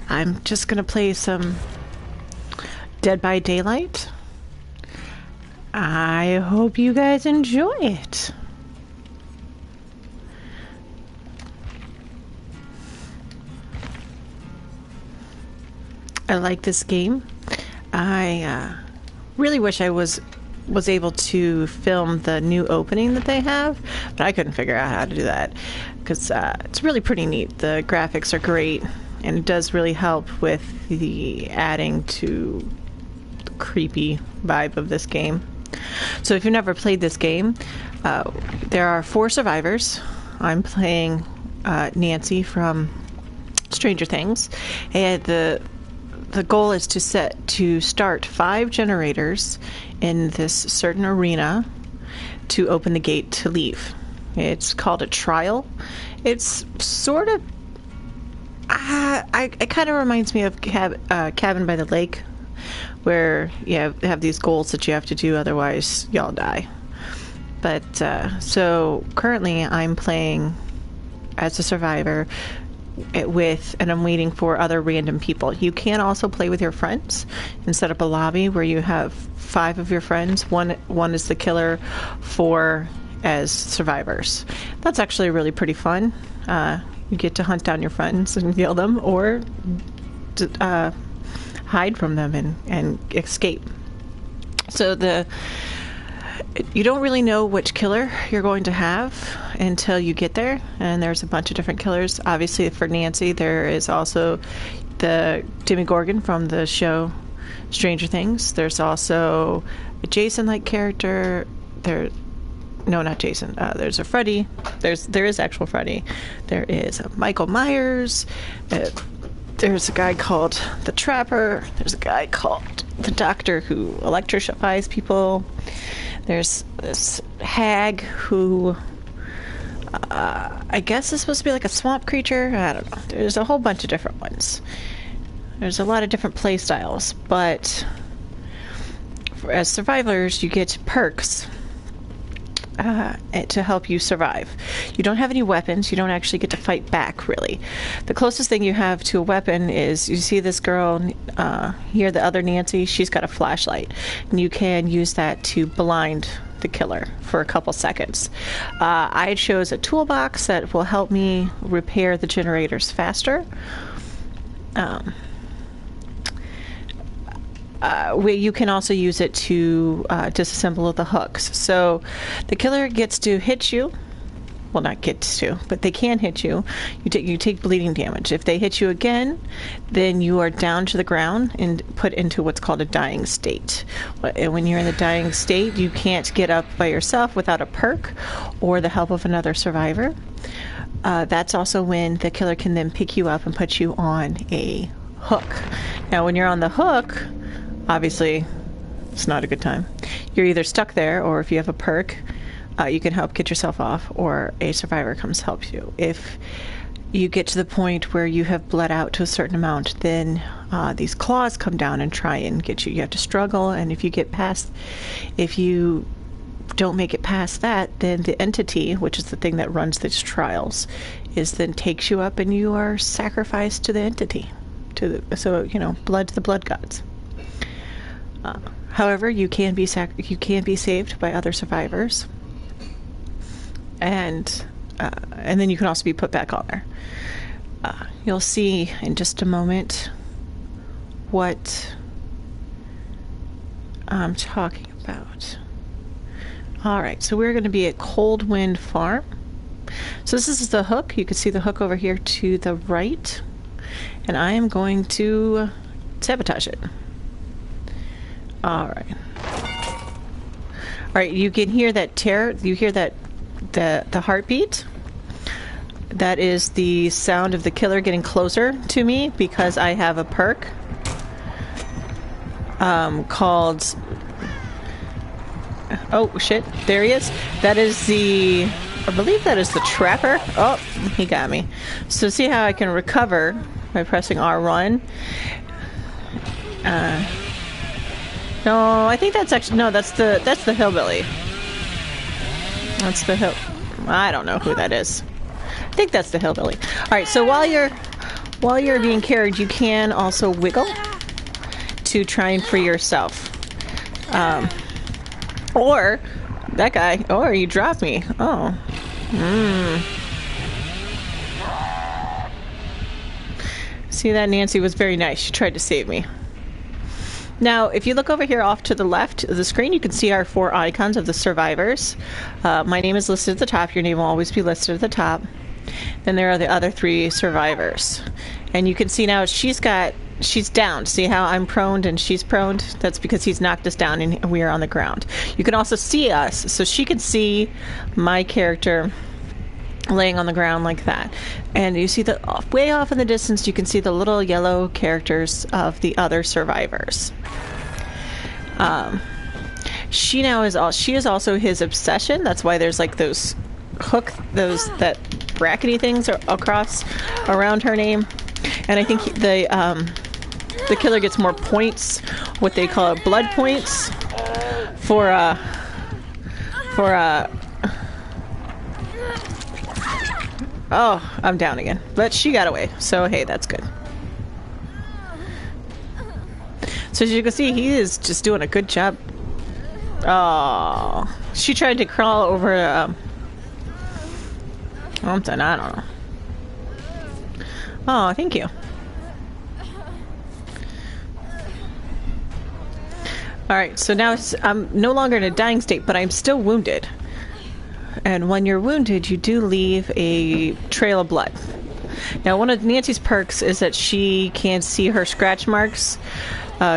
I'm just gonna play some Dead by Daylight. I hope you guys enjoy it. I like this game. I really wish I was able to film the new opening that they have, but I couldn't figure out how to do that because it's really pretty neat. The graphics are great, and it does really help with the adding to the creepy vibe of this game. So if you've never played this game, there are 4 survivors. I'm playing Nancy from Stranger Things, and the goal is to start 5 generators in this certain arena to open the gate to leave. It's called a trial. It's sort of it kind of reminds me of Cabin by the Lake, where you have these goals that you have to do, otherwise y'all die. But so currently I'm playing as a survivor and I'm waiting for other random people. You can also play with your friends and set up a lobby where you have 5 of your friends. One is the killer, 4 as survivors. That's actually really pretty fun. You get to hunt down your friends and kill them, or hide from them and escape. So you don't really know which killer you're going to have until you get there, and there's a bunch of different killers. Obviously, for Nancy, there is also the Demogorgon from the show Stranger Things. There's also a Jason-like character. No, not Jason. There's a Freddy. There is actual Freddy. There is a Michael Myers. There's a guy called the Trapper. There's a guy called the Doctor who electrifies people. There's this hag who I guess is supposed to be like a swamp creature. I don't know. There's a whole bunch of different ones. There's a lot of different play styles, but as survivors, you get perks to help you survive. You don't have any weapons. You don't actually get to fight back, really. The closest thing you have to a weapon is, you see this girl here, the other Nancy, she's got a flashlight, and you can use that to blind the killer for a couple seconds. I chose a toolbox that will help me repair the generators faster. You can also use it to disassemble the hooks. So the killer gets to hit you. Well, not gets to, but they can hit you. You take bleeding damage. If they hit you again, then you are down to the ground and put into what's called a dying state. When you're in the dying state, you can't get up by yourself without a perk or the help of another survivor. That's also when the killer can then pick you up and put you on a hook. Now, when you're on the hook, obviously, it's not a good time. You're either stuck there, or if you have a perk, you can help get yourself off, or a survivor comes help you. If you get to the point where you have bled out to a certain amount, then these claws come down and try and get you. You have to struggle, and if you don't make it past that, then the entity, which is the thing that runs these trials, then takes you up, and you are sacrificed to the entity. Blood to the blood gods. However, you can be saved by other survivors, and then you can also be put back on there. You'll see in just a moment what I'm talking about. All right, so we're going to be at Cold Wind Farm. So this is the hook. You can see the hook over here to the right, and I am going to sabotage it. All right. You can hear that terror. You hear that the heartbeat. That is the sound of the killer getting closer to me, because I have a perk called. Oh shit! There he is. That is I believe that is the Trapper. Oh, he got me. So see how I can recover by pressing R1. No, I think that's actually that's the hillbilly. That's the hill. I don't know who that is. I think that's the hillbilly. All right. So while while you're being carried, you can also wiggle to try and free yourself. Or that guy, or you drop me. Oh. See that? Nancy was very nice. She tried to save me. Now, if you look over here off to the left of the screen, you can see our 4 icons of the survivors. My name is listed at the top. Your name will always be listed at the top. Then there are the other 3 survivors. And you can see now she's down. See how I'm proned and she's proned? That's because he's knocked us down and we are on the ground. You can also see us. So she can see my character laying on the ground like that. And you see way off in the distance, you can see the little yellow characters of the other survivors. She is also his obsession. That's why there's like those that brackety things are across around her name. And I think the killer gets more points, what they call blood points, for oh, I'm down again. But she got away, so hey, that's good. So as you can see, he is just doing a good job. Oh, she tried to crawl over something, I don't know. Oh, thank you. Alright, so now I'm no longer in a dying state, but I'm still wounded. And when you're wounded, you do leave a trail of blood. Now, one of Nancy's perks is that she can see her scratch marks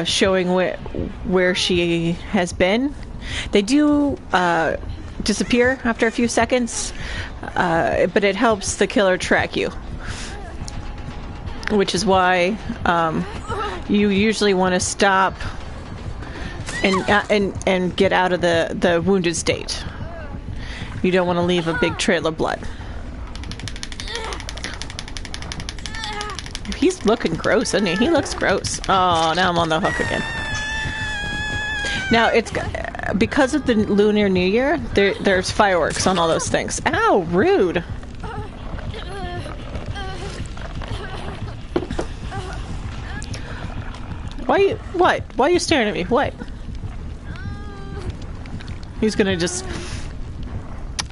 showing where she has been. They do disappear after a few seconds, but it helps the killer track you. Which is why you usually want to stop and get out of the wounded state. You don't want to leave a big trail of blood. He's looking gross, isn't he? He looks gross. Oh, now I'm on the hook again. Now, it's because of the Lunar New Year, there's fireworks on all those things. Ow, rude. What? Why are you staring at me? What? He's gonna just...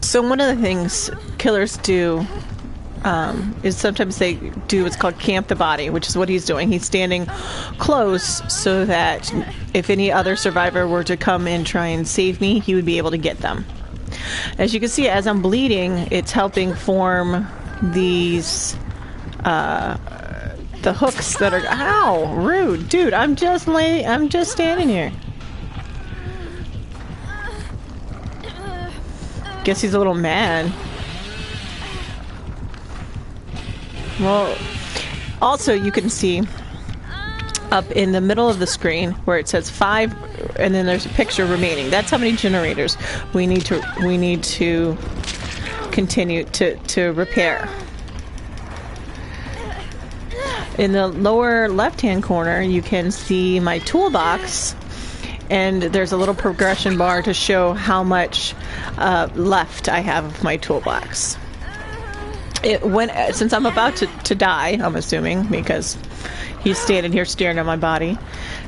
So one of the things killers do is sometimes they do what's called camp the body, which is what he's doing. He's standing close so that if any other survivor were to come and try and save me, he would be able to get them. As you can see, as I'm bleeding, it's helping form these the hooks that are... Ow! Rude! Dude, I'm just standing here. Guess he's a little mad. Well, also you can see up in the middle of the screen where it says 5, and then there's a picture remaining. That's how many generators we need to continue to repair. In the lower left-hand corner, you can see my toolbox, and there's a little progression bar to show how much left I have of my toolbox. Since I'm about to die, I'm assuming, because he's standing here staring at my body,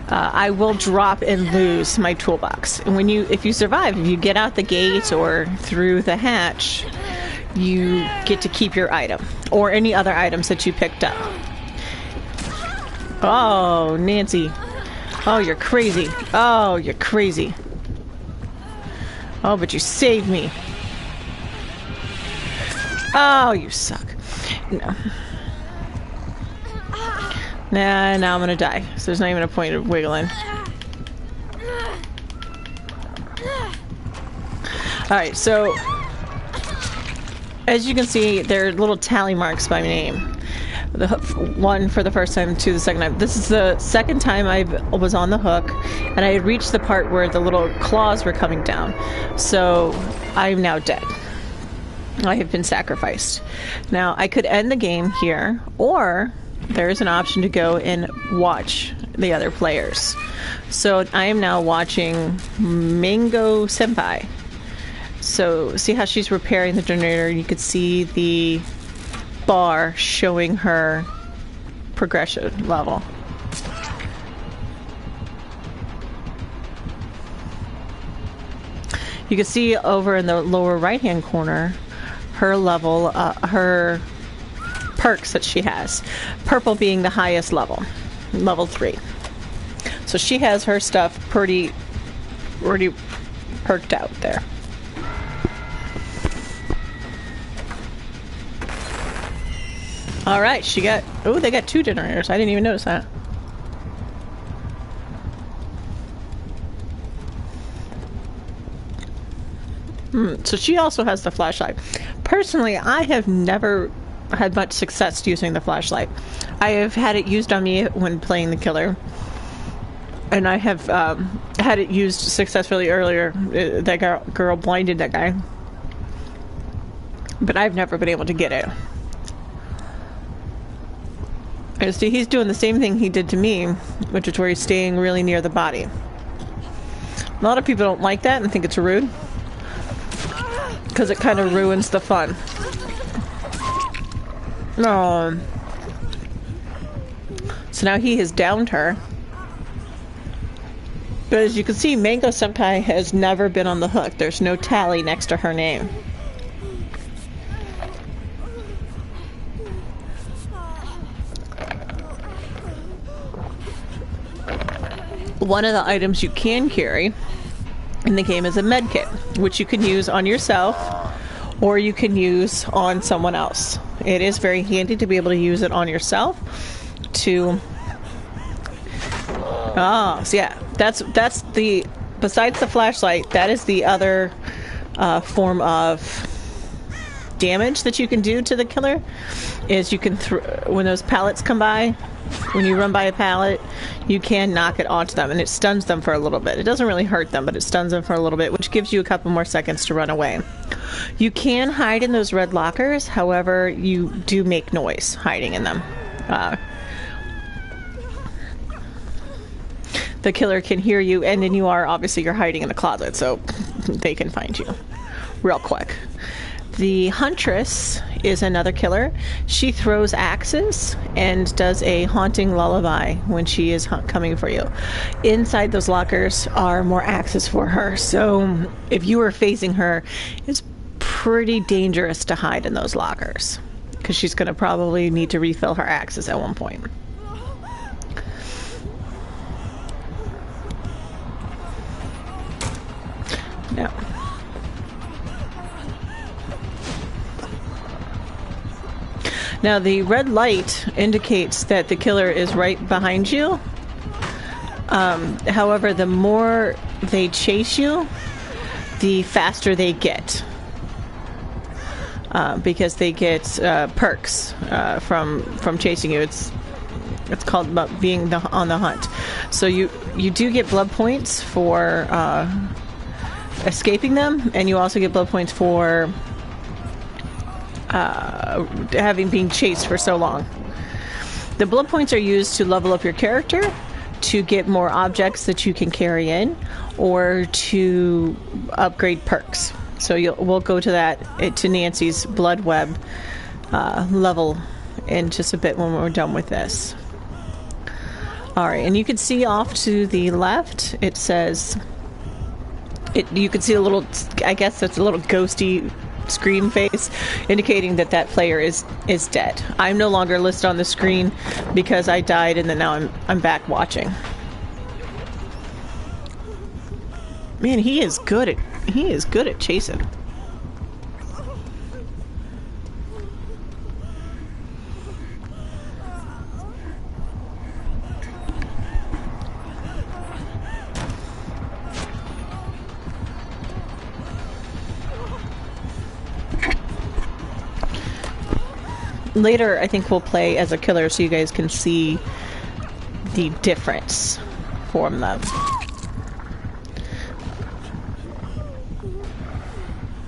I will drop and lose my toolbox. And if you survive, if you get out the gate or through the hatch, you get to keep your item or any other items that you picked up. Oh, Nancy. Oh, you're crazy. Oh, you're crazy. Oh, but you saved me. Oh, you suck. No. Nah, now I'm gonna die. So there's not even a point of wiggling. Alright, so as you can see, there are little tally marks by name. The one for the first time, 2 the second time. This is the second time I was on the hook, and I had reached the part where the little claws were coming down. So I'm now dead. I have been sacrificed. Now I could end the game here, or there is an option to go and watch the other players. So I am now watching Mango Senpai. So see how she's repairing the generator? You could see the bar showing her progression level. You can see over in the lower right-hand corner her level, her perks that she has. Purple being the highest level, level 3. So she has her stuff pretty perked out there. All right, she got, oh, they got 2 generators. I didn't even notice that. So she also has the flashlight. Personally, I have never had much success using the flashlight. I have had it used on me when playing the killer. And I have had it used successfully earlier. That girl blinded that guy. But I've never been able to get it. And see, he's doing the same thing he did to me, which is where he's staying really near the body. A lot of people don't like that and think it's rude, because it kind of ruins the fun. No. So now he has downed her. But as you can see, Mango Senpai has never been on the hook. There's no tally next to her name. One of the items you can carry in the game is a med kit, which you can use on yourself or you can use on someone else. It is very handy to be able to use it on yourself to... so yeah, that's the... Besides the flashlight, that is the other form of damage that you can do to the killer, is you can when those pallets come by, when you run by a pallet, you can knock it onto them and it stuns them for a little bit. It doesn't really hurt them, but it stuns them for a little bit, which gives you a couple more seconds to run away. You can hide in those red lockers, however, you do make noise hiding in them. The killer can hear you, and then you're hiding in the closet, so they can find you real quick. The Huntress is another killer. She throws axes and does a haunting lullaby when she is coming for you. Inside those lockers are more axes for her, so if you are facing her, it's pretty dangerous to hide in those lockers, because she's going to probably need to refill her axes at one point. Yeah. Now the red light indicates that the killer is right behind you. However, the more they chase you, the faster they get. Because they get perks from chasing you. It's called being on the hunt. So you do get blood points for escaping them, and you also get blood points for having been chased for so long. The blood points are used to level up your character, to get more objects that you can carry in, or to upgrade perks. So we'll go to that, to Nancy's blood web level in just a bit when we're done with this. Alright, and you can see off to the left, it says, you can see a little, I guess that's a little ghosty screen face, indicating that player is dead. I'm no longer listed on the screen because I died, and then now I'm back watching. Man, he is good at chasing. Later, I think we'll play as a killer so you guys can see the difference from them.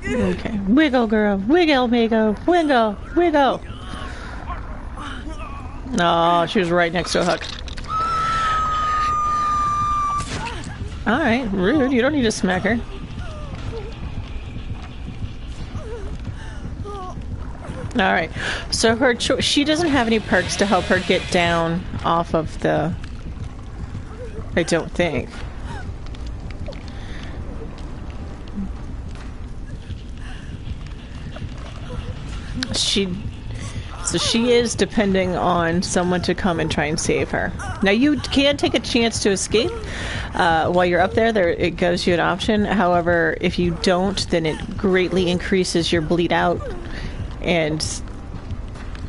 Okay. Wiggle, girl. Wiggle, Mago. Wiggle. Wiggle. Oh, she was right next to a hook. Alright, rude. You don't need to smack her. All right. So she doesn't have any perks to help her get down off of the... I don't think. So she is depending on someone to come and try and save her. Now you can take a chance to escape while you're up there. It gives you an option. However, if you don't, then it greatly increases your bleed out and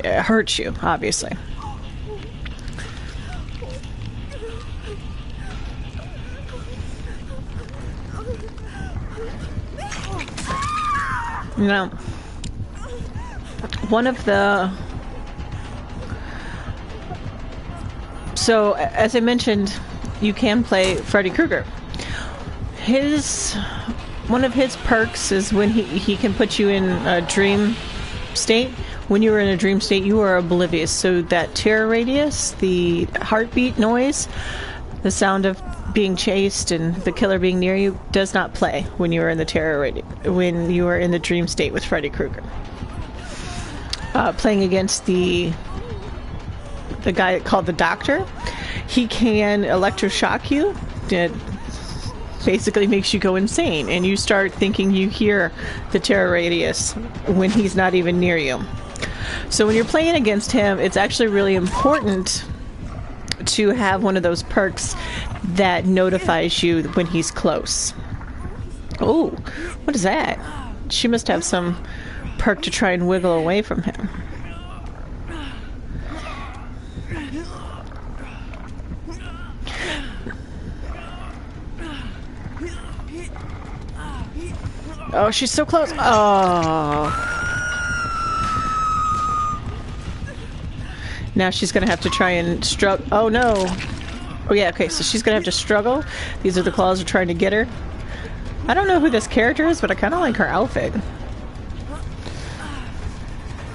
it hurts you, obviously. Now, one of the... So, as I mentioned, you can play Freddy Krueger. One of his perks is when he can put you in a dream state. When you are in a dream state, you are oblivious. So that terror radius, the heartbeat noise, the sound of being chased and the killer being near you does not play when you are in the when you are in the dream state with Freddy Krueger. Playing against the guy called the Doctor, he can electroshock you. It basically makes you go insane, and you start thinking you hear the terror radius when he's not even near you. So when you're playing against him, it's actually really important to have one of those perks that notifies you when he's close. Oh, what is that? She must have some perk to try and wiggle away from him. Oh, she's so close. Oh. Now she's going to have to try and struggle. Oh, no. Oh, yeah, okay, so she's going to have to struggle. These are the claws that are trying to get her. I don't know who this character is, but I kind of like her outfit.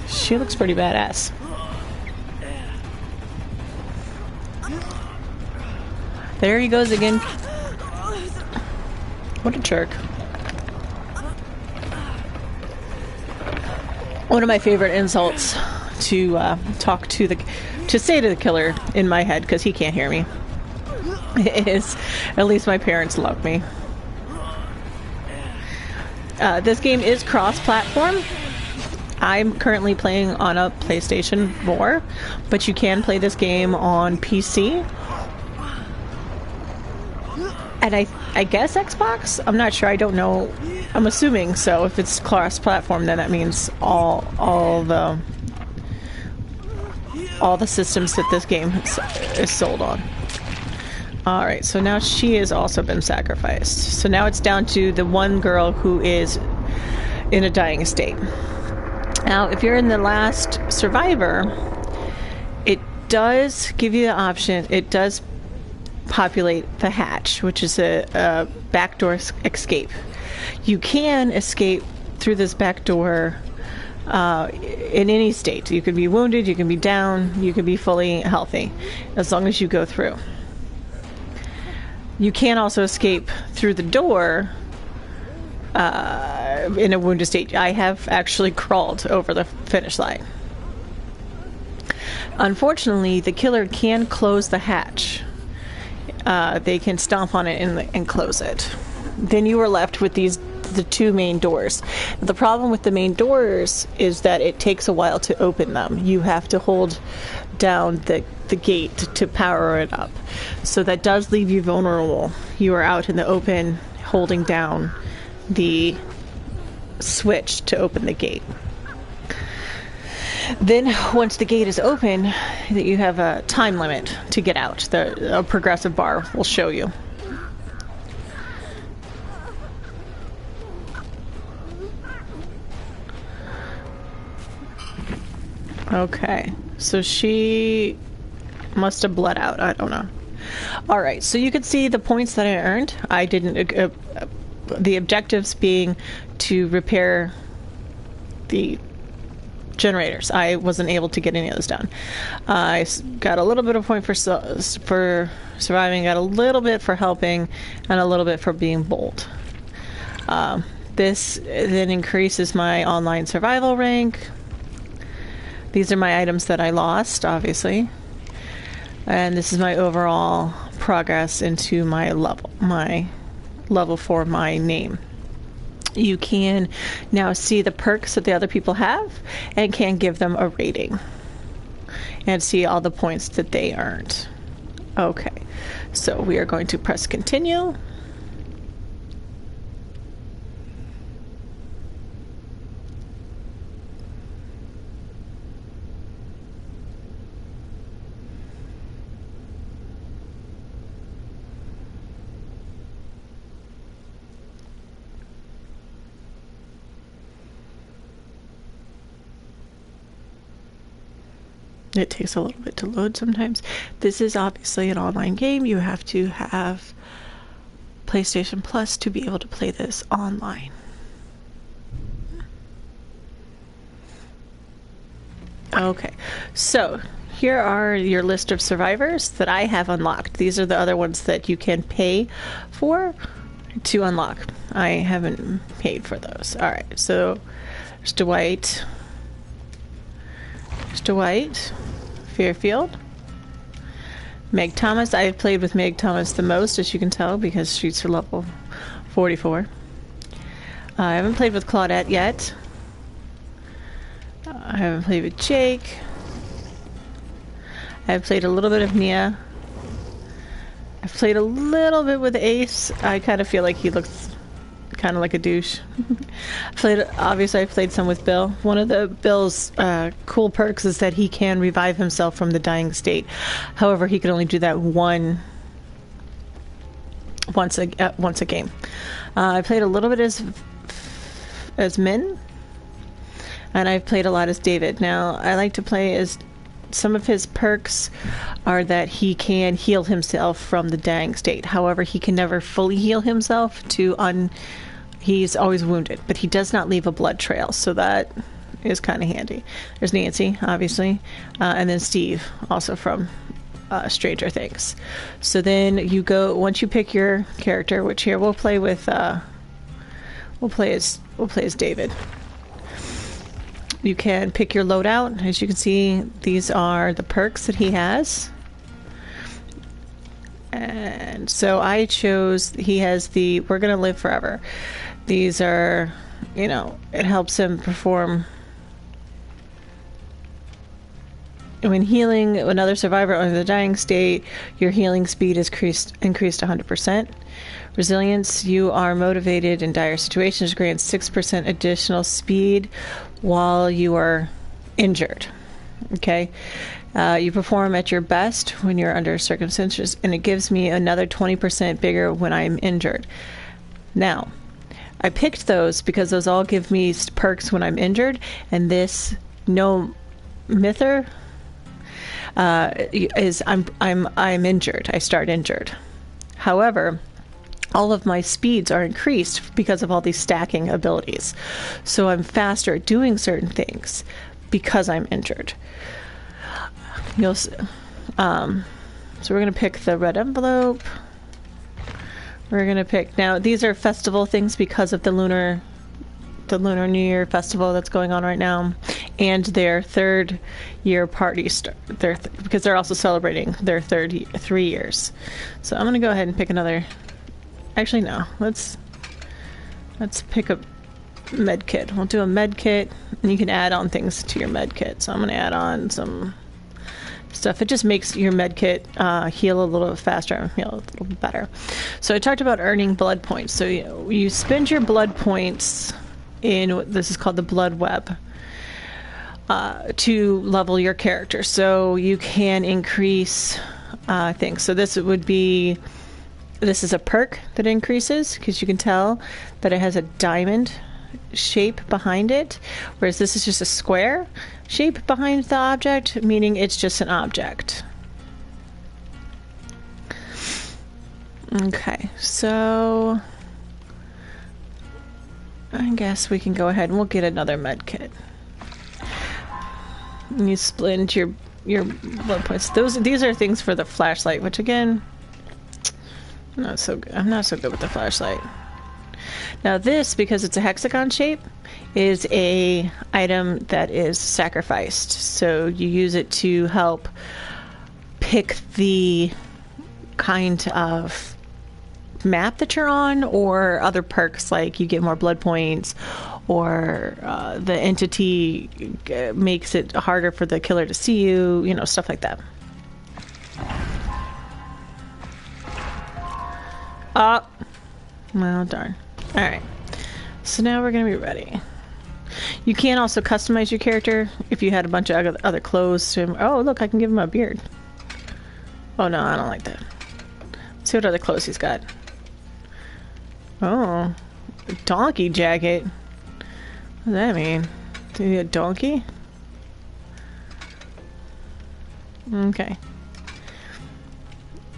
She looks pretty badass. There he goes again. What a jerk. One of my favorite insults to say to the killer in my head, because he can't hear me, is, at least my parents love me. This game is cross-platform. I'm currently playing on a PlayStation 4, but you can play this game on PC. And I guess Xbox? I'm not sure. I don't know. I'm assuming so. If it's cross-platform, then that means all the systems that this game is sold on. Alright, so now she has also been sacrificed. So now it's down to the one girl who is in a dying state. Now, if you're in the last survivor, it does give you the option. It does populate the hatch, which is a backdoor escape. You can escape through this backdoor in any state. You could be wounded, you can be down, you can be fully healthy, as long as you go through. You can also escape through the door in a wounded state. I have actually crawled over the finish line. Unfortunately, the killer can close the hatch. They can stomp on it and close it. Then you are left with the two main doors. The problem with the main doors is that it takes a while to open them. You have to hold down the gate to power it up. So that does leave you vulnerable. You are out in the open holding down the switch to open the gate. Then once the gate is open, you have a time limit to get out. A progressive bar will show you. Okay, so she must have bled out. I don't know. All right, so you can see the points that I earned. I didn't. The objectives being to repair the generators. I wasn't able to get any of those done. I got a little bit of point for surviving, got a little bit for helping, and a little bit for being bold. This then increases my online survival rank. These are my items that I lost, obviously. And this is my overall progress into my level for my name. You can now see the perks that the other people have and can give them a rating and see all the points that they earned. Okay, so we are going to press continue. It takes a little bit to load sometimes. This is obviously an online game. You have to have PlayStation Plus to be able to play this online. Okay, so here are your list of survivors that I have unlocked. These are the other ones that you can pay for to unlock. I haven't paid for those. All right, so there's Dwight. Fairfield, Meg Thomas. I have played with Meg Thomas the most, as you can tell, because she's her level 44. I haven't played with Claudette yet. I haven't played with Jake. I've played a little bit of Nia. I've played a little bit with Ace. I kind of feel like he looks kind of like a douche. Obviously I played some with Bill. One of the Bill's cool perks is that he can revive himself from the dying state. However, he can only do that once a game. I played a little bit as Min, and I've played a lot as David. Now I like to play as some of his perks are that he can heal himself from the dying state. However, he can never fully heal himself he's always wounded, but he does not leave a blood trail, so that is kind of handy. There's Nancy, obviously, and then Steve, also from Stranger Things. So then you go, once you pick your character, which here we'll play as David. You can pick your loadout. As you can see, these are the perks that he has. And so I chose, he has the We're Gonna Live Forever. These are, it helps him perform. When healing another survivor of the dying state, your healing speed is increased 100%. Resilience, you are motivated in dire situations, grants 6% additional speed while you are injured. Okay? You perform at your best when you're under circumstances, and it gives me another 20% bigger when I'm injured. Now, I picked those because those all give me perks when I'm injured, and this no mither is I'm injured. I start injured. However, all of my speeds are increased because of all these stacking abilities. So I'm faster at doing certain things because I'm injured. You'll see. So we're going to pick the red envelope. We're going to pick, now these are festival things because of the Lunar New Year festival that's going on right now, and their third year party because they're also celebrating their 3 years. So I'm going to go ahead and pick another. Actually, no. Let's pick a med kit. We'll do a med kit, and you can add on things to your med kit. So I'm going to add on some stuff. It just makes your med kit heal a little bit faster and heal a little bit better. So I talked about earning blood points. So you spend your blood points in, this is called the blood web, to level your character. So you can increase things. So this is a perk that increases, because you can tell that it has a diamond shape behind it, whereas this is just a square shape behind the object, meaning it's just an object. Okay, so I guess we can go ahead and we'll get another med kit. And you split into your blood points. These are things for the flashlight, which again, I'm not so good with the flashlight. Now this, because it's a hexagon shape, is a item that is sacrificed. So you use it to help pick the kind of map that you're on, or other perks like you get more blood points, or the entity makes it harder for the killer to see you, you know, stuff like that. Oh, well, darn. All right, so now we're gonna be ready. You can also customize your character if you had a bunch of other clothes to him. Oh, look, I can give him a beard. Oh no, I don't like that. Let's see what other clothes he's got. Oh, a donkey jacket. What does that mean? Do you need a donkey? Okay.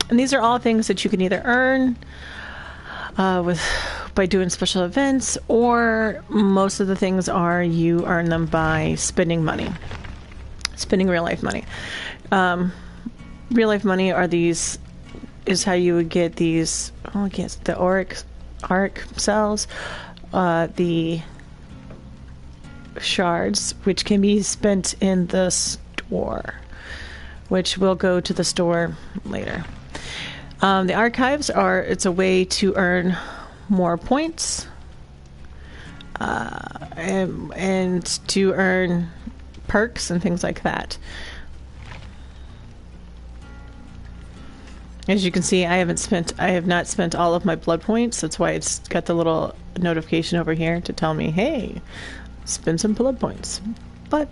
And these are all things that you can either earn by doing special events, or most of the things are you earn them by spending money, spending real life money. Real life money is how you would get these. Oh, I guess the auric cells, the shards, which can be spent in the store, which will go to the store later. The archives it's a way to earn more points and to earn perks and things like that. As you can see, I have not spent all of my blood points. That's why it's got the little notification over here to tell me, hey, spend some blood points. But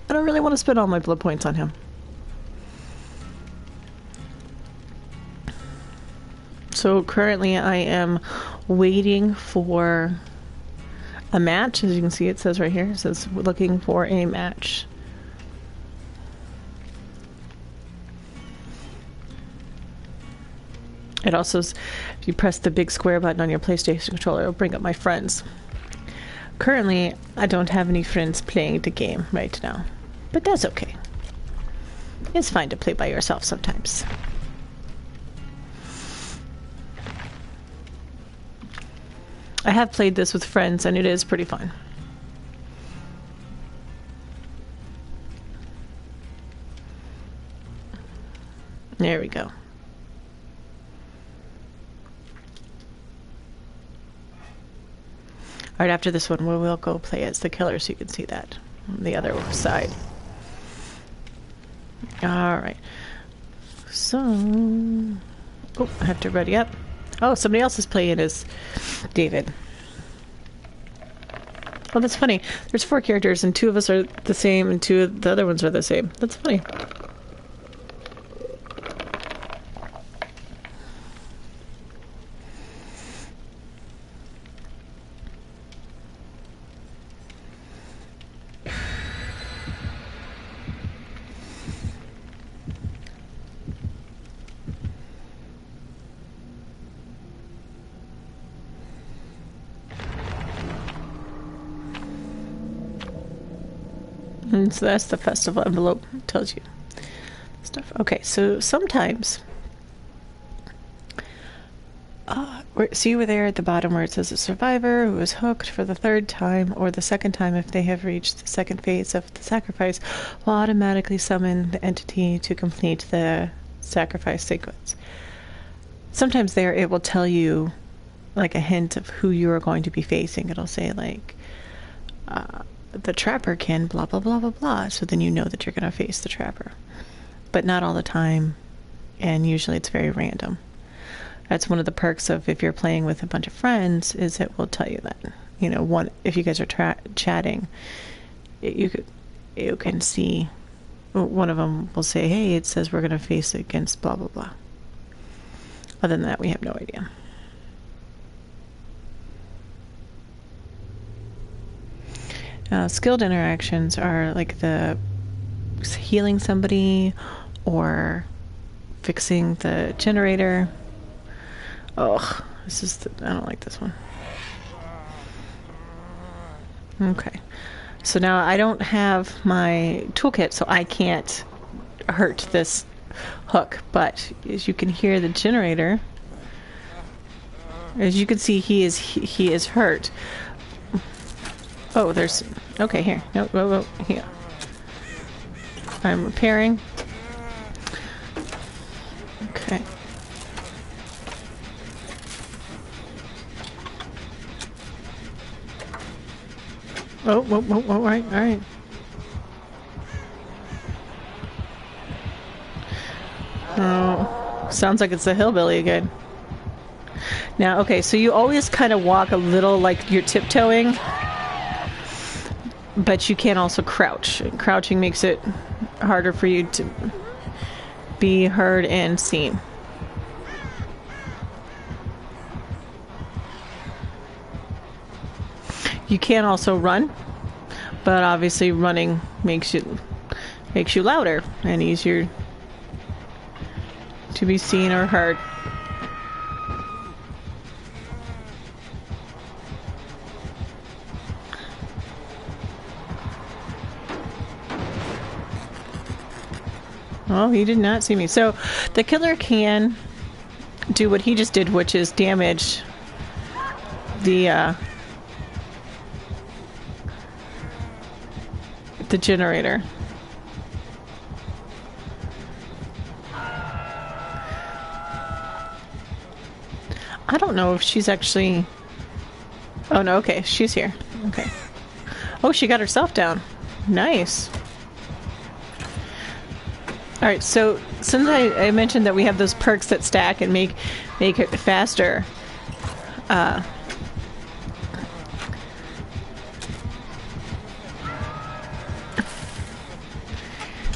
I don't really want to spend all my blood points on him. So currently I am waiting for a match. As you can see, it says right here, it says we're looking for a match. It also, if you press the big square button on your PlayStation controller, it'll bring up my friends. Currently, I don't have any friends playing the game right now, but that's okay. It's fine to play by yourself sometimes. I have played this with friends, and it is pretty fun. There we go. Alright, after this one, we will go play as the killer so you can see that on the other side. Alright. So... oh, I have to ready up. Oh, somebody else is playing as David. Oh, that's funny. There's 4 characters, and 2 of us are the same, and 2 of the other ones are the same. That's funny. And so that's the festival envelope. It tells you stuff. Okay, so sometimes see over there at the bottom where it says a survivor who is hooked for the 3rd time or the 2nd time if they have reached the 2nd phase of the sacrifice will automatically summon the entity to complete the sacrifice sequence. Sometimes there it will tell you like a hint of who you are going to be facing. It'll say like the trapper can blah blah blah blah blah, so then you know that you're going to face the trapper, but not all the time, and usually it's very random. That's one of the perks of if you're playing with a bunch of friends, is it will tell you that, you know, if you guys are chatting, you can see one of them will say, hey, it says we're going to face against blah blah blah. Other than that, we have no idea. Skilled interactions are like the healing somebody or fixing the generator. Ugh, I don't like this one. Okay, so now I don't have my toolkit, so I can't hurt this hook, but as you can hear the generator, As you can see, he is hurt. Oh, there's... Okay, here. No, whoa, here. I'm repairing. Okay. Oh, all right, all right. Oh, sounds like it's a hillbilly again. Now, okay, so you always kind of walk a little like you're tiptoeing, but you can also crouch. Crouching makes it harder for you to be heard and seen. You can also run, but obviously running makes you louder and easier to be seen or heard. Oh, he did not see me. So the killer can do what he just did, which is damage the generator. I don't know if she's actually... Oh, no, okay, she's here. Okay. Oh, she got herself down. Nice. Alright, so since I mentioned that we have those perks that stack and make it faster,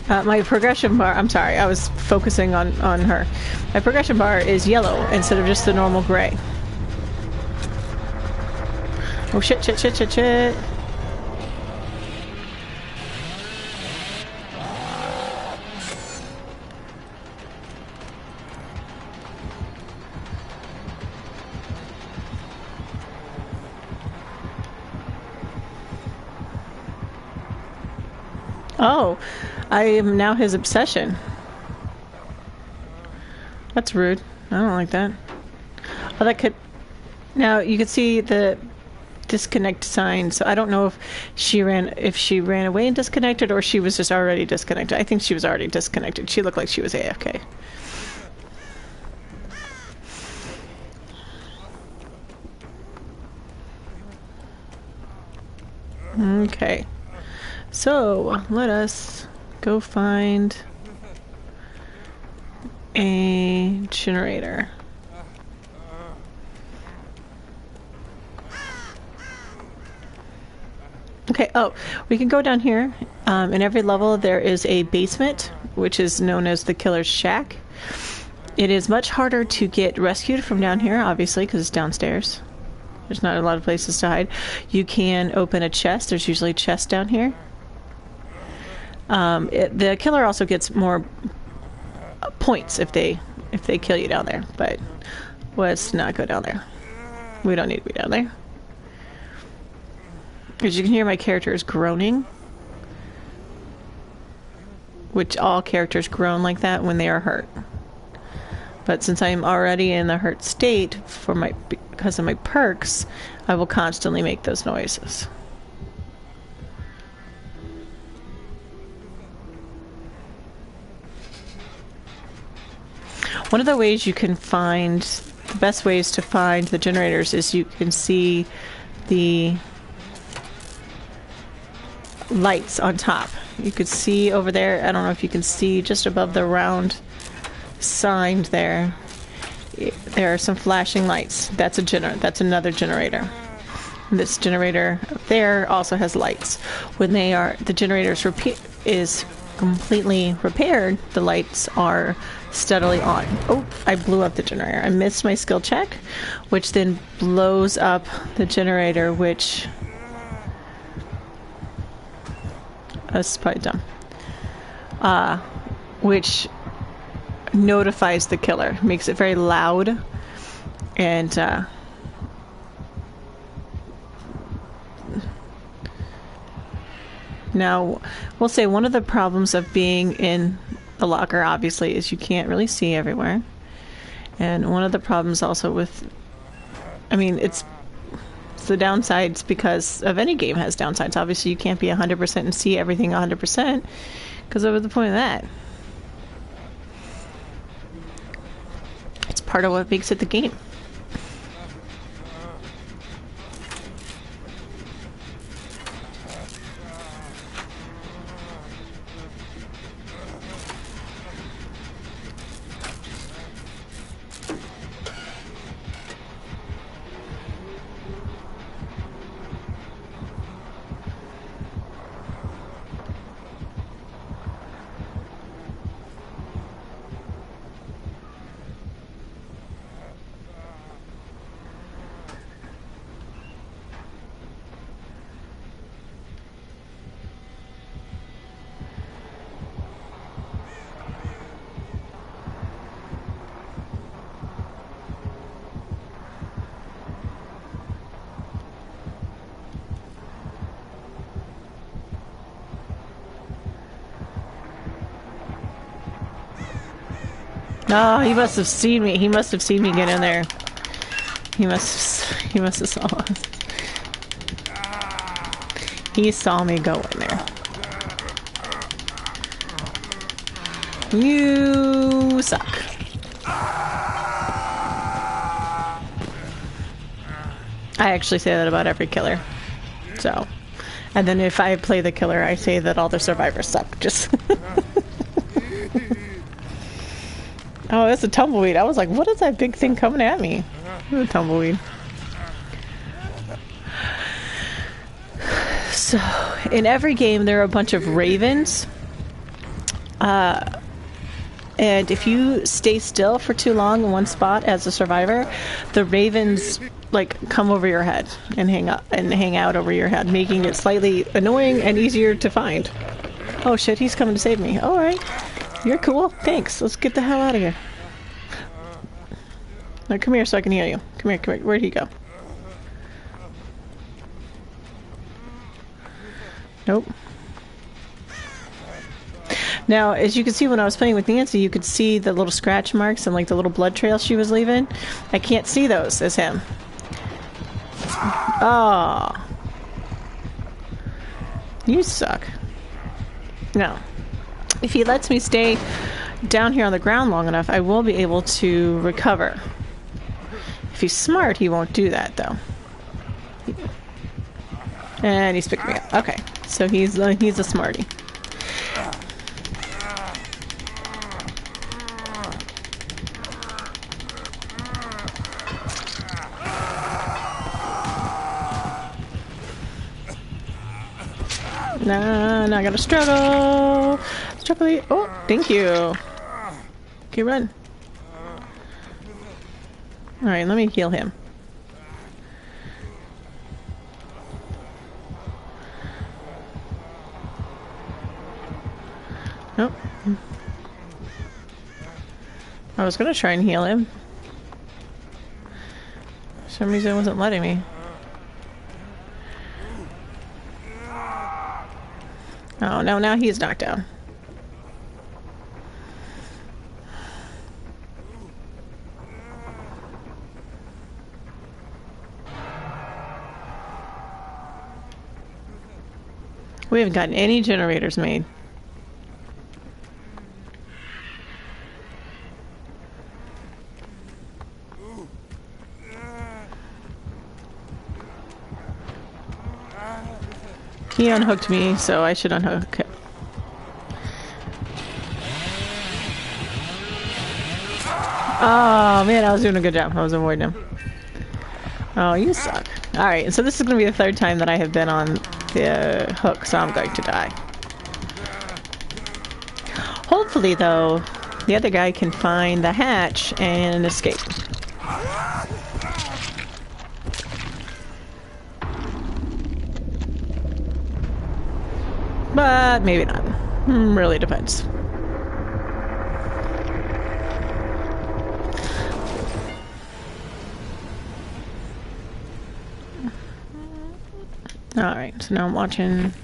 my progression bar, I'm sorry, I was focusing on her. My progression bar is yellow instead of just the normal gray. Oh shit, shit, shit, shit, shit. Oh, I am now his obsession. That's rude. I don't like that. Oh, that could... Now, you can see the disconnect sign, so I don't know if she ran away and disconnected or she was just already disconnected. I think she was already disconnected. She looked like she was AFK. Okay. So, let us go find a generator. Okay, oh, we can go down here. In every level there is a basement, which is known as the Killer's Shack. It is much harder to get rescued from down here, obviously, because it's downstairs. There's not a lot of places to hide. You can open a chest. There's usually a chest down here. The killer also gets more points if they kill you down there, but let's not go down there. We don't need to be down there. As you can hear, my character is groaning, which all characters groan like that when they are hurt. But since I am already in the hurt state because of my perks, I will constantly make those noises. One of the ways you can find, the best ways to find the generators is you can see the lights on top. You could see over there, I don't know if you can see just above the round sign there. There are some flashing lights. That's another generator. This generator up there also has lights. When the generator is completely repaired, the lights are steadily on. Oh, I blew up the generator. I missed my skill check, which then blows up the generator, which... That's probably dumb. Which notifies the killer. Makes it very loud. And, now, we'll say one of the problems of being in the locker, obviously, is you can't really see everywhere. And one of the problems also with I mean, it's the downsides because of any game has downsides. Obviously, you can't be 100% and see everything 100% because what was the point of that? It's part of what makes it the game. Oh, he must have seen me. He must have seen me get in there. He must have saw us. He saw me go in there. You suck. I actually say that about every killer. So, and then if I play the killer, I say that all the survivors suck. Just. Oh, that's a tumbleweed. I was like, what is that big thing coming at me? It's a tumbleweed. So, in every game, there are a bunch of ravens. And if you stay still for too long in one spot as a survivor, the ravens like come over your head and hang out over your head, making it slightly annoying and easier to find. Oh shit, he's coming to save me. All right. You're cool. Thanks. Let's get the hell out of here. Now come here so I can heal you. Come here, come here. Where'd he go? Nope. Now, as you can see when I was playing with Nancy, you could see the little scratch marks and like the little blood trails she was leaving. I can't see those as him. Oh. You suck. No. If he lets me stay down here on the ground long enough, I will be able to recover. If he's smart, he won't do that, though. And he's picked me up. Okay, so he's a smarty. Nah, I gotta struggle. Struggle. Oh, thank you. Okay, run. Alright, let me heal him. Nope. I was gonna try and heal him. For some reason it wasn't letting me. Oh, no, now he's knocked down. We haven't gotten any generators made. He unhooked me, so I should unhook him. Oh man, I was doing a good job. I was avoiding him. Oh, you suck. Alright, so this is going to be the third time that I have been on the hook, so I'm going to die. Hopefully, though, the other guy can find the hatch and escape. But maybe not. Really depends. Alright, so now I'm watching.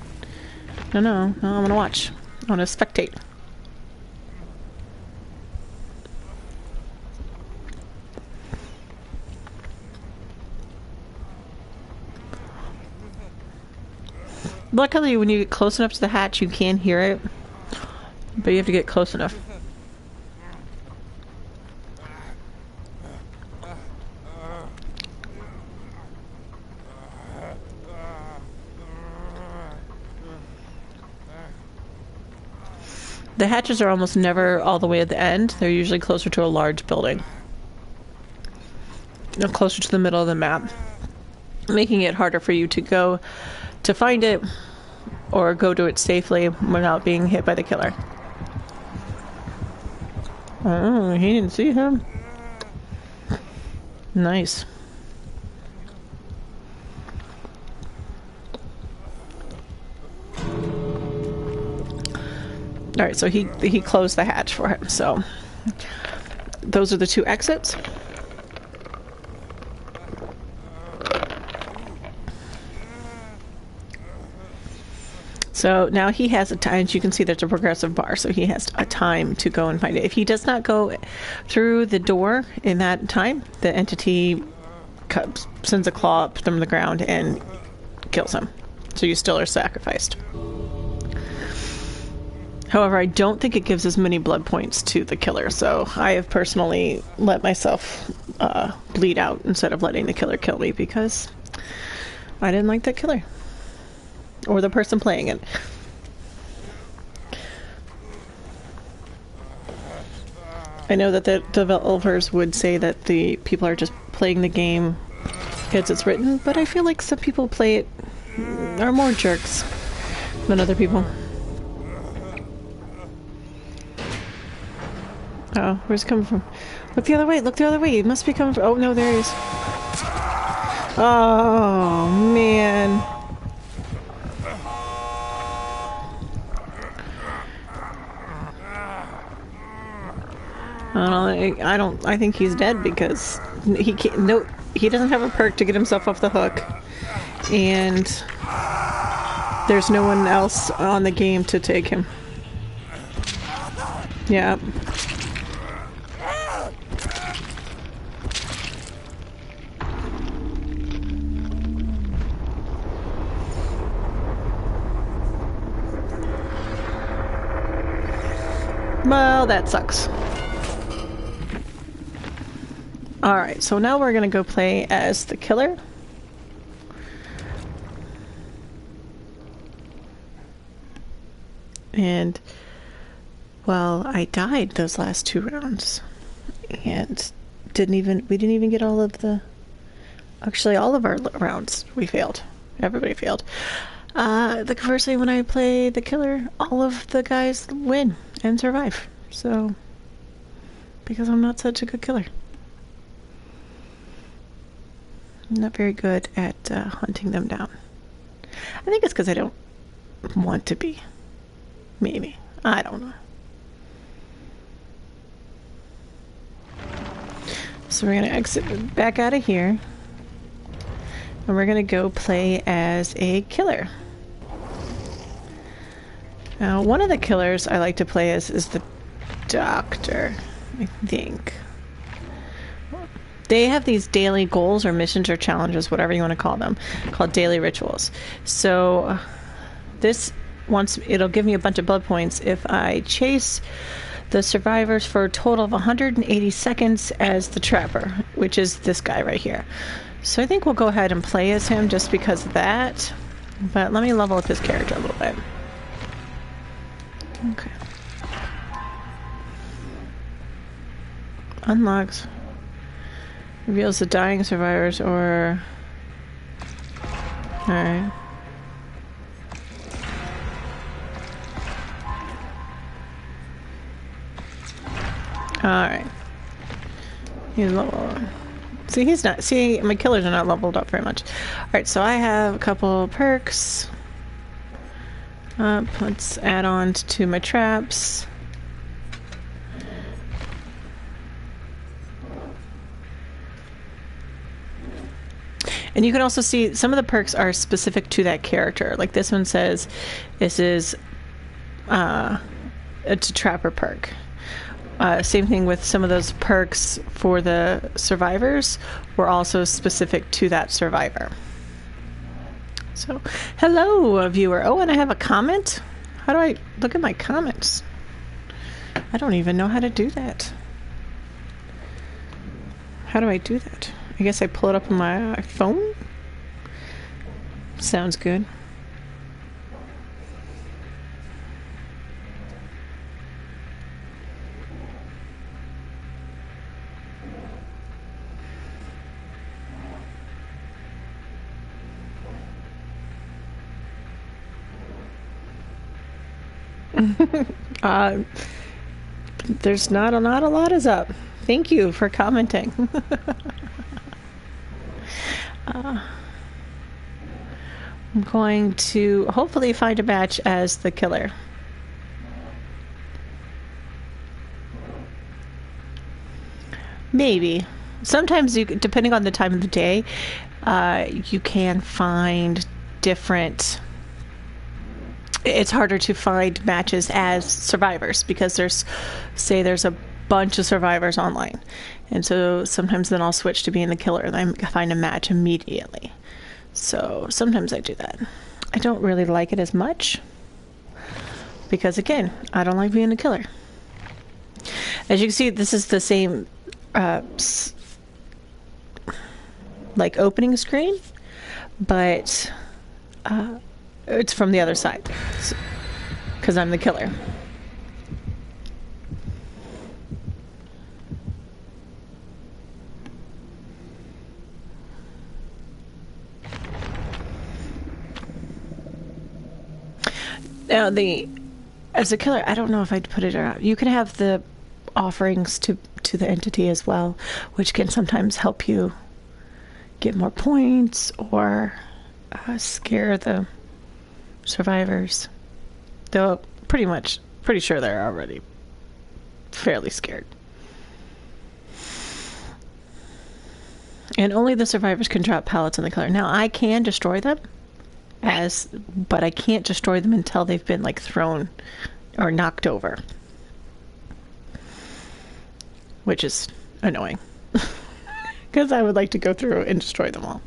No, I'm gonna watch. I'm gonna spectate. Luckily, when you get close enough to the hatch, you can hear it, but you have to get close enough. The hatches are almost never all the way at the end. They're usually closer to a large building. Closer to the middle of the map, making it harder for you to go to find it or go to it safely without being hit by the killer. Oh, he didn't see him. Nice. All right, so he closed the hatch for him. So those are the two exits. So now he has a time. As you can see, there's a progressive bar, so he has a time to go and find it. If he does not go through the door in that time, the entity sends a claw up from the ground and kills him. So you still are sacrificed. However, I don't think it gives as many blood points to the killer, so I have personally let myself bleed out instead of letting the killer kill me because I didn't like that killer. Or the person playing it. I know that the developers would say that the people are just playing the game as it's written, but I feel like some people play it are more jerks than other people. Oh, where's it coming from? Look the other way, look the other way. It must be coming from... Oh, no, there he is. Oh, man. I think he's dead because he can't... No, he doesn't have a perk to get himself off the hook. And there's no one else on the game to take him. Yeah. Well, that sucks. Alright, so now we're gonna go play as the killer. And, well, I died those last 2 rounds. And we didn't even get all of the... Actually, all of our rounds, we failed. Everybody failed. Firstly, when I play the killer, all of the guys win and survive. So, because I'm not such a good killer. I'm not very good at hunting them down. I think it's because I don't want to be. Maybe. I don't know. So we're going to exit back out of here. And we're going to go play as a killer. Now, one of the killers I like to play as is the doctor, I think. They have these daily goals or missions or challenges, whatever you want to call them, called daily rituals. So it'll give me a bunch of blood points if I chase the survivors for a total of 180 seconds as the trapper, which is this guy right here. So I think we'll go ahead and play as him just because of that. But let me level up his character a little bit. Okay. Unlocks. Reveals the dying survivors or... Alright. Alright. He's level... See, he's not... See, my killers are not leveled up very much. Alright, so I have a couple perks. Let's add on to my traps. And you can also see some of the perks are specific to that character. Like this one says, this is it's a trapper perk. Same thing with some of those perks for the survivors were also specific to that survivor. So, hello, viewer. Oh, and I have a comment. How do I look at my comments? I don't even know how to do that. How do I do that? I guess I pull it up on my phone? Sounds good. There's not a lot is up. Thank you for commenting. I'm going to hopefully find a match as the killer. Maybe. Sometimes, depending on the time of the day, you can find different... It's harder to find matches as survivors because there's a bunch of survivors online. And so sometimes then I'll switch to being the killer and I find a match immediately. So sometimes I do that. I don't really like it as much because, again, I don't like being a killer. As you can see, this is the same like opening screen, but it's from the other side because I'm the killer. Now, as a killer, I don't know if I'd put it around. You can have the offerings to the entity as well, which can sometimes help you get more points or scare the survivors. Though pretty sure they're already fairly scared. And only the survivors can drop pallets on the killer. Now, I can destroy them, but I can't destroy them until they've been like thrown or knocked over, which is annoying because I would like to go through and destroy them all.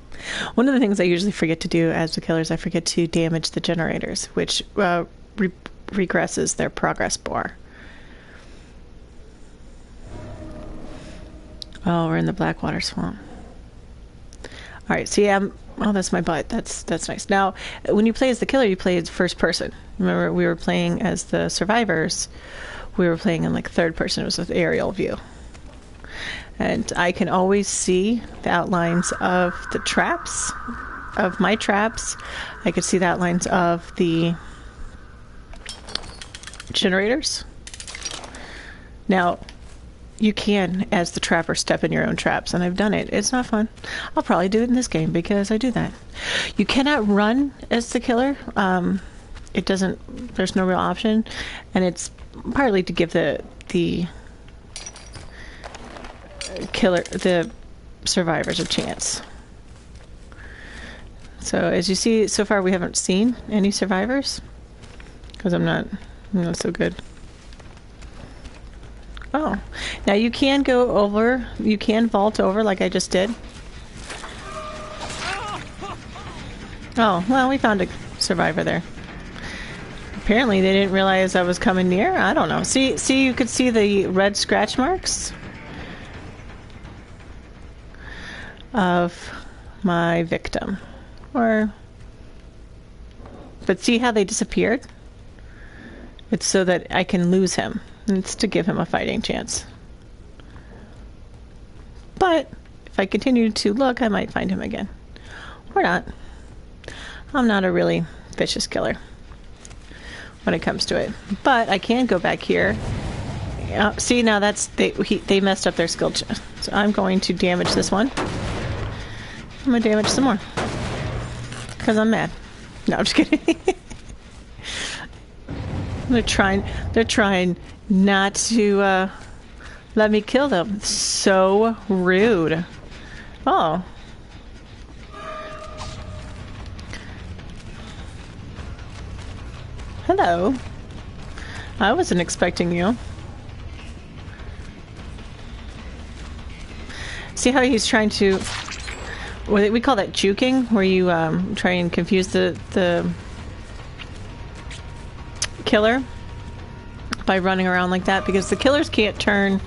One of the things I usually forget to do as the killer is I forget to damage the generators, which regresses their progress bar. Oh, we're in the Blackwater Swamp. All right, see, oh, that's my butt. That's nice. Now, when you play as the killer, you play as first person. Remember, we were playing as the survivors. We were playing in like third person. It was with aerial view. And I can always see the outlines of the traps, of my traps. I could see the outlines of the generators. Now, you can, as the trapper, step in your own traps, and I've done it. It's not fun. I'll probably do it in this game because I do that. You cannot run as the killer. It doesn't. There's no real option, and it's partly to give the killer, the survivors, a chance. So as you see, so far we haven't seen any survivors because I'm not so good. Oh, now you can go over, you can vault over like I just did. Oh, well, we found a survivor there. Apparently they didn't realize I was coming near. I don't know. See, you could see the red scratch marks of my victim. But see how they disappeared? It's so that I can lose him. It's to give him a fighting chance. But if I continue to look, I might find him again. Or not. I'm not a really vicious killer when it comes to it. But I can go back here. See, now that's they messed up their skill chest. So I'm going to damage this one. I'm going to damage some more. Because I'm mad. No, I'm just kidding. They're trying not to let me kill them. So rude. Oh. Hello. I wasn't expecting you. See how he's trying to... we call that juking, where you try and confuse the killer by running around like that, because the killers can't turn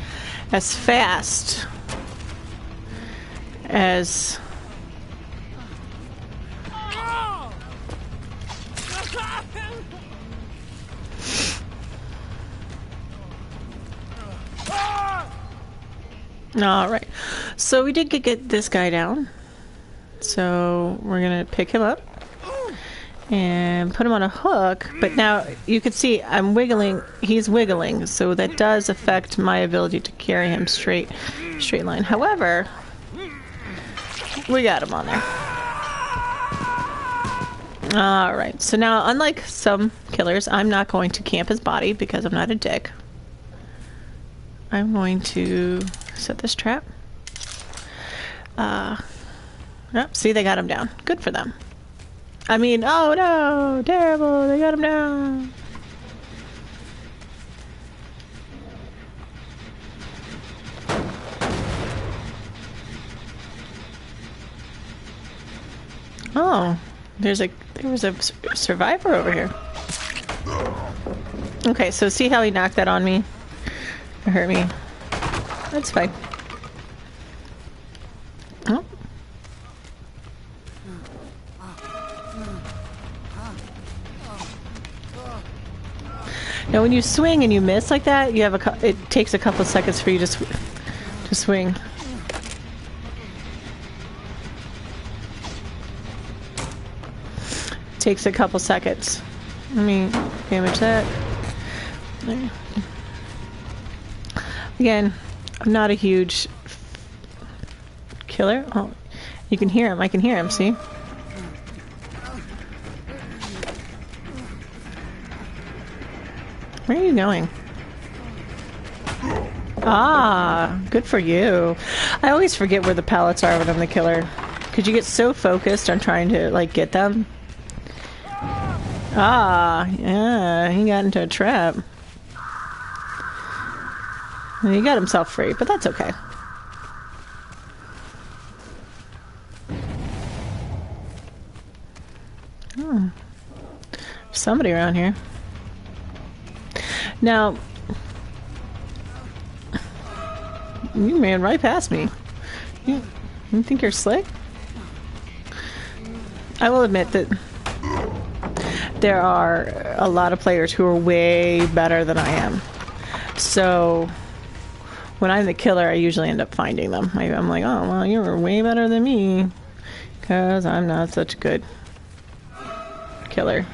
as fast as all right. So we did get this guy down. So we're gonna pick him up and put him on a hook. But now you can see I'm wiggling. He's wiggling, so that does affect my ability to carry him straight line. However, we got him on there. All right. So now, unlike some killers, I'm not going to camp his body because I'm not a dick. I'm going to set this trap. Oh, see, they got him down. Good for them. I mean, oh no, terrible, they got him down. Oh, there was a survivor over here. Okay, so see how he knocked that on me? It hurt me. That's fine. Oh. Now, when you swing and you miss like that, you have it takes a couple seconds for you to swing. It takes a couple seconds. Let me damage that. There. Again, I'm not a huge killer. Oh, you can hear him. I can hear him, see? Where are you going? Ah, good for you. I always forget where the pallets are when I'm the killer, because you get so focused on trying to, like, get them. Ah, yeah, he got into a trap. He got himself free, but that's okay. Oh. Somebody around here. Now, you ran right past me. You think you're slick? I will admit that there are a lot of players who are way better than I am. So when I'm the killer, I usually end up finding them. I'm like, oh, well, you were way better than me, because I'm not such a good killer.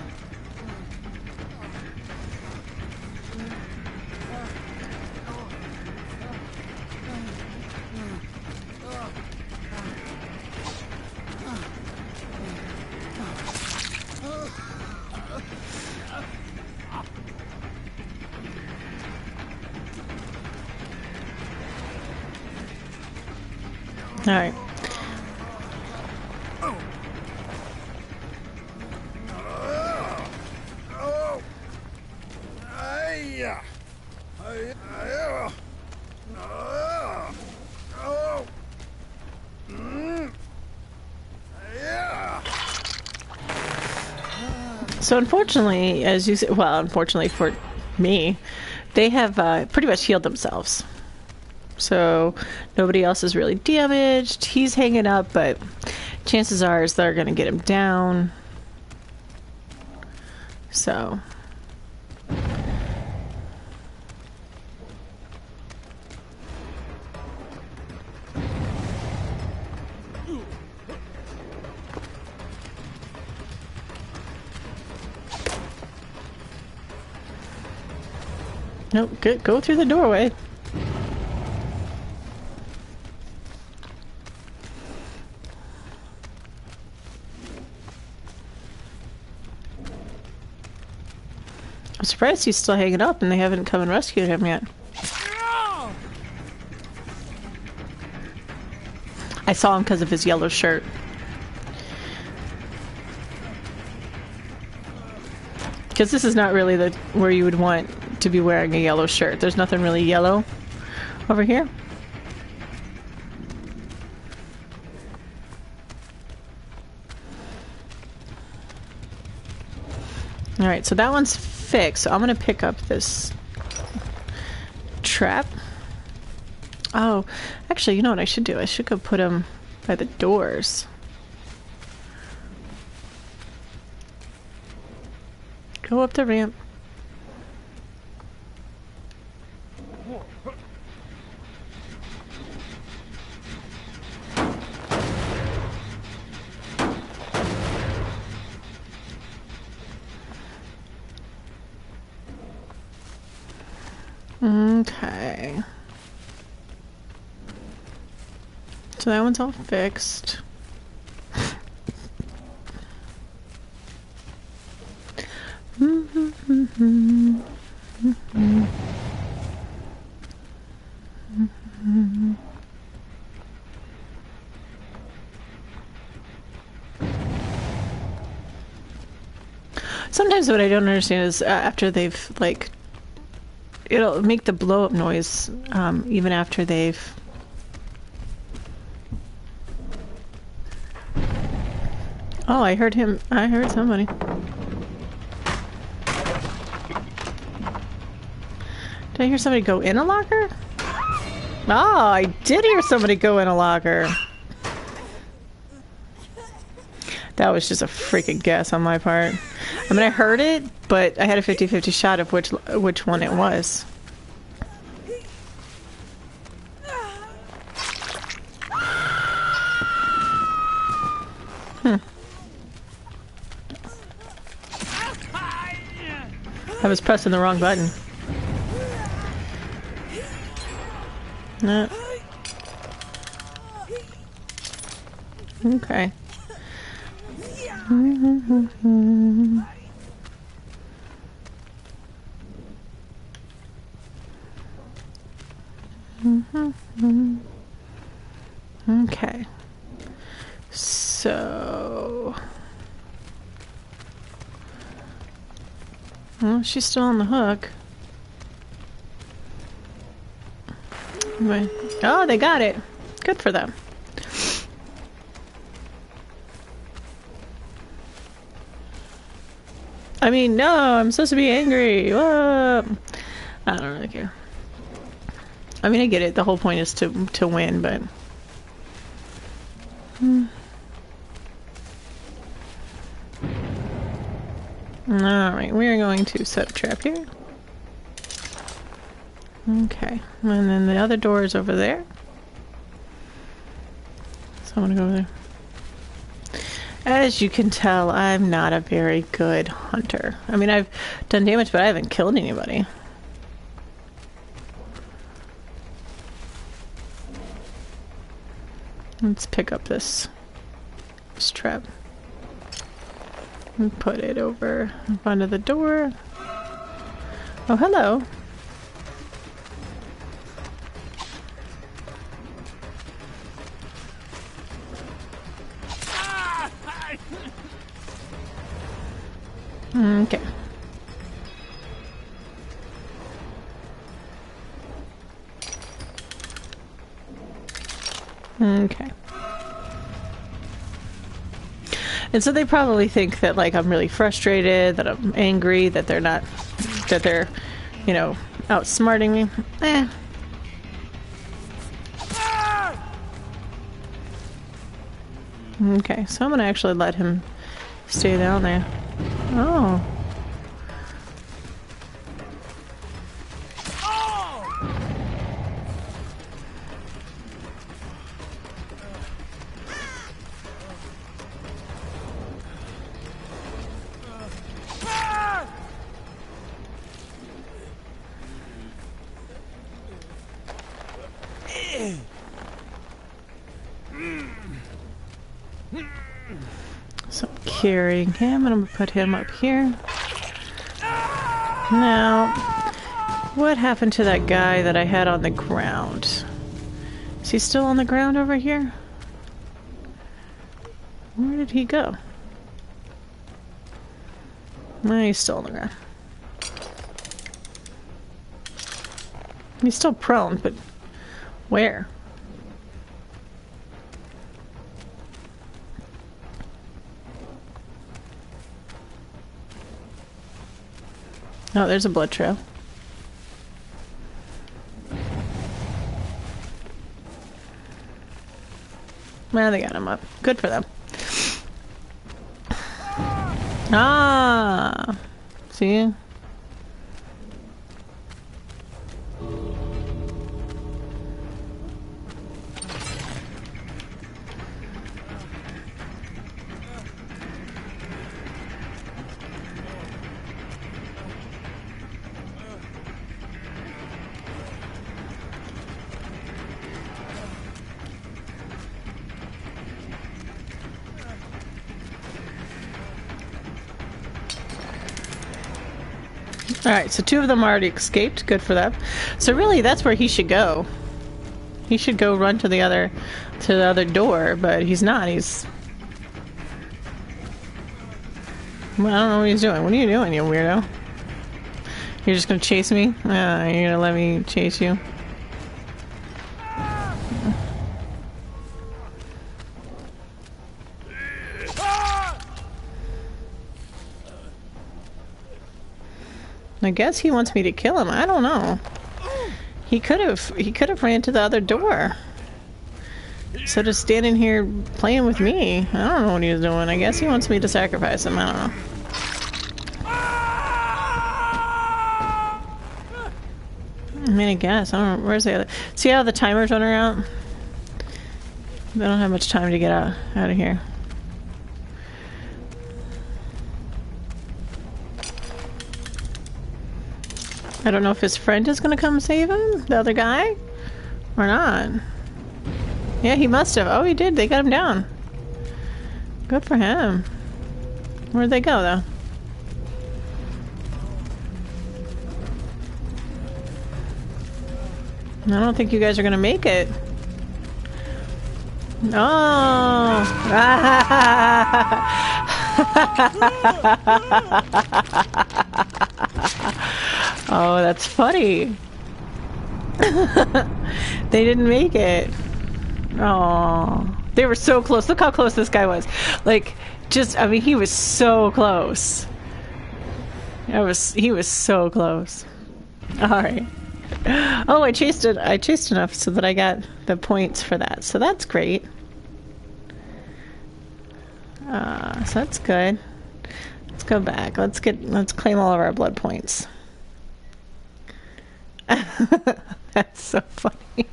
All right. So unfortunately, as you said, well, unfortunately for me, they have pretty much healed themselves. So nobody else is really damaged. He's hanging up, but chances are is they're going to get him down. So nope, go through the doorway. I'm surprised he's still hanging up and they haven't come and rescued him yet. I saw him because of his yellow shirt. Because this is not really where you would want to be wearing a yellow shirt. There's nothing really yellow over here. Alright, so that one's fixed. So I'm gonna pick up this trap. Oh, actually, you know what I should do? I should go put them by the doors. Go up the ramp. Okay. So that one's all fixed. Sometimes what I don't understand is after they've, like, it'll make the blow up noise even after they've... Oh, I heard him. I heard somebody. Did I hear somebody go in a locker? Oh, I did hear somebody go in a locker. That was just a freaking guess on my part. I mean, I heard it, but I had a 50-50 shot of which one it was. I was pressing the wrong button. No. Okay. Okay. So... Well, she's still on the hook. Anyway. Oh, they got it. Good for them. I mean, no, I'm supposed to be angry. Whoa. I don't really care. I mean, I get it. The whole point is to win, but... Alright, we are going to set a trap here. Okay, and then the other door is over there. So I'm gonna go over there. As you can tell, I'm not a very good hunter. I mean, I've done damage, but I haven't killed anybody. Let's pick up this trap. And put it over in front of the door. Oh, hello. Okay. Okay. And so they probably think that, like, I'm really frustrated, that I'm angry, that they're not, that they're, you know, outsmarting me. Eh. Okay, so I'm gonna actually let him stay down there. Oh. So I'm carrying him, and I'm gonna put him up here. Now, what happened to that guy that I had on the ground? Is he still on the ground over here? Where did he go? No, he's still on the ground. He's still prone, but where? Oh, there's a blood trail. Well, they got him up. Good for them. Ah! See? Alright, so 2 of them already escaped. Good for them. So really, that's where he should go. He should go run to the other door, but he's not. He's... Well, I don't know what he's doing. What are you doing, you weirdo? You're just gonna chase me? You're gonna let me chase you? I guess he wants me to kill him. I don't know. He could have ran to the other door. So just standing here playing with me. I don't know what he was doing. I guess he wants me to sacrifice him. I don't know. I mean, I guess. I don't know. Where's the other? See how the timer's running out? They don't have much time to get out of here. I don't know if his friend is going to come save him, the other guy, or not. Yeah, he must have. Oh, he did. They got him down. Good for him. Where'd they go, though? I don't think you guys are going to make it. Oh! Oh, that's funny. They didn't make it. Oh, they were so close. Look how close this guy was. Like, just, I mean, he was so close. He was so close. All right. Oh, I chased enough so that I got the points for that. So that's great. So that's good. Let's go back. Let's claim all of our blood points. That's so funny.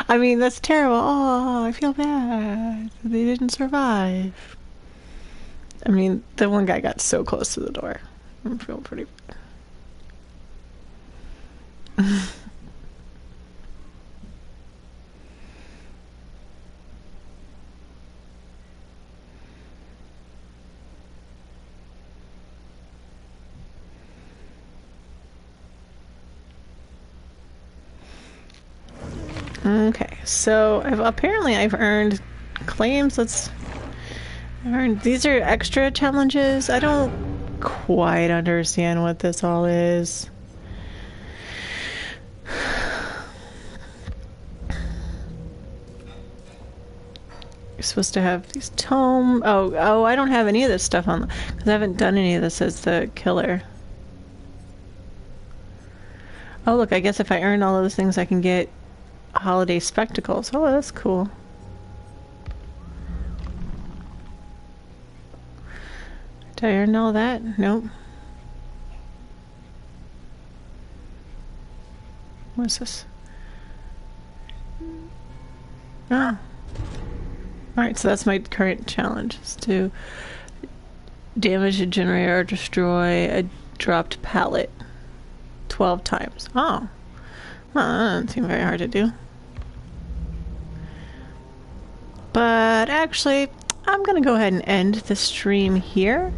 I mean, that's terrible. Oh, I feel bad. They didn't survive. I mean, the one guy got so close to the door. I'm feeling pretty bad. Okay, so I've earned claims. These are extra challenges. I don't quite understand what this all is. You're supposed to have these tome. Oh, I don't have any of this stuff on because I haven't done any of this as the killer. Oh, look, I guess if I earn all of those things, I can get holiday spectacles. Oh, that's cool. Did I earn all that? Nope. What's this? Oh. Alright, so that's my current challenge, is to damage a generator or destroy a dropped pallet 12 times. Oh. Well, that doesn't seem very hard to do. But actually, I'm going to go ahead and end the stream here.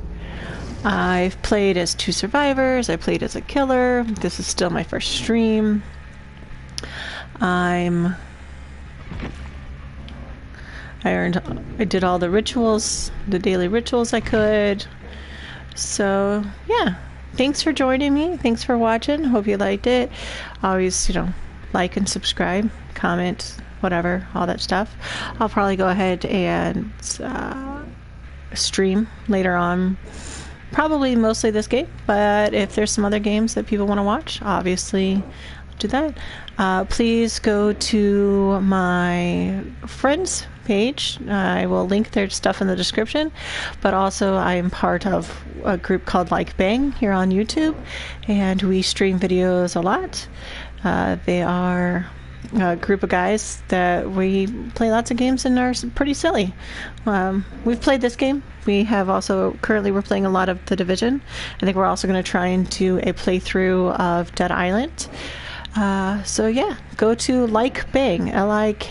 I've played as 2 survivors. I played as a killer. This is still my first stream. I did all the rituals, the daily rituals I could. So, yeah. Thanks for joining me. Thanks for watching. Hope you liked it. Always, like and subscribe, comment, whatever, all that stuff. I'll probably go ahead and stream later on probably mostly this game, but if there's some other games that people want to watch, obviously do that. Please go to my friends page. I will link their stuff in the description, but also I am part of a group called Like Bang here on YouTube, and we stream videos a lot. They are a group of guys that we play lots of games and are pretty silly. We've played this game. We have also, currently we're playing a lot of The Division. I think we're also going to try and do a playthrough of Dead Island. So yeah, go to Like Bang, LikeBang,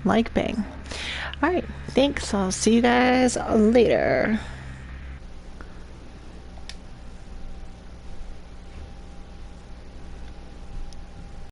Like Bang. Alright, thanks. I'll see you guys later.